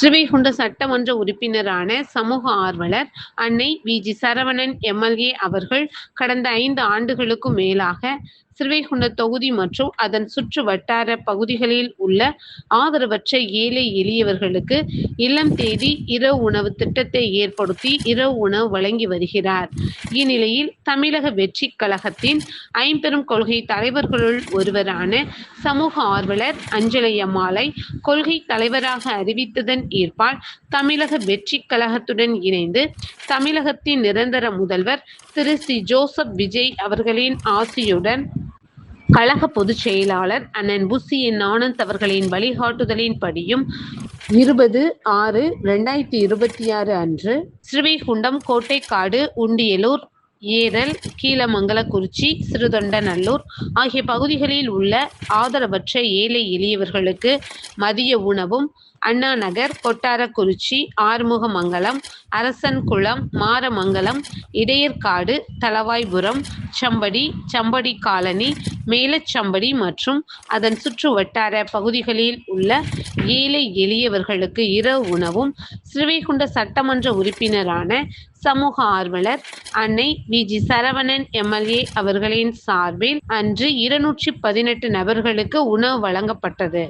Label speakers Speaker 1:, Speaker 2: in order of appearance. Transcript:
Speaker 1: ஸ்ரீவைகுண்ட சட்டமன்ற உறுப்பினரான சமூக ஆர்வலர் அன்னை வி.ஜி. சரவணன் எம்.எல்.ஏ. அவர்கள் கடந்த 5 ஆண்டுகளுக்கும் மேலாக ஸ்ரீவைகுண்ட தொகுதி மற்றும் அதன் சுற்று வட்டார பகுதிகளில் உள்ள ஆதரவற்ற ஏழை எளியவர்களுக்கு இல்லம் தேடி இரவு உணவு திட்டத்தை ஏற்படுத்தி இரவு உணவு வழங்கி வருகிறார். இந்நிலையில் தமிழக வெற்றி கழகத்தின் ஐம்பெரும் கொள்கை தலைவர்களுள் ஒருவரான சமூக ஆர்வலர் அஞ்சலையம்மாளை கொள்கை தலைவராக அறிவித்ததன் ஈர்ப்பால் தமிழக வெற்றி கழகத்துடன் இணைந்து தமிழகத்தின் நிரந்தர முதல்வர் திரு சி. ஜோசப் விஜய் அவர்களின் ஆசியுடன் கழக பொதுச் செயலாளர் அண்ணன் புசி என். ஆனந்த் அவர்களின் வழிகாட்டுதலின்படியும் 20/6/2026 அன்று ஸ்ரீவைகுண்டம், கோட்டைக்காடு, உண்டியலூர், ஏரல், கீழமங்கலக்குறிச்சி, சிறுதொண்டநல்லூர் ஆகிய பகுதிகளில் உள்ள ஆதரவற்ற ஏழை எளியவர்களுக்கு மதிய உணவும் அண்ணாநகர், கொட்டாரக்குறிச்சி, ஆறுமுகமங்கலம், அரசன்குளம், மாரமங்கலம், இடையர்காடு, தளவாய்புரம், சம்படி, சம்படி காலனி, மேலச்சம்படி மற்றும் அதன் சுற்று வட்டார பகுதிகளில் உள்ள ஏழை எளியவர்களுக்கு இரவு உணவும் ஸ்ரீவைகுண்ட சட்டமன்ற உறுப்பினரான சமூக ஆர்வலர் அன்னை வி.ஜி. சரவணன் எம்.எல்.ஏ. அவர்களின் சார்பில் அன்று 218 நபர்களுக்கு உணவு வழங்கப்பட்டது.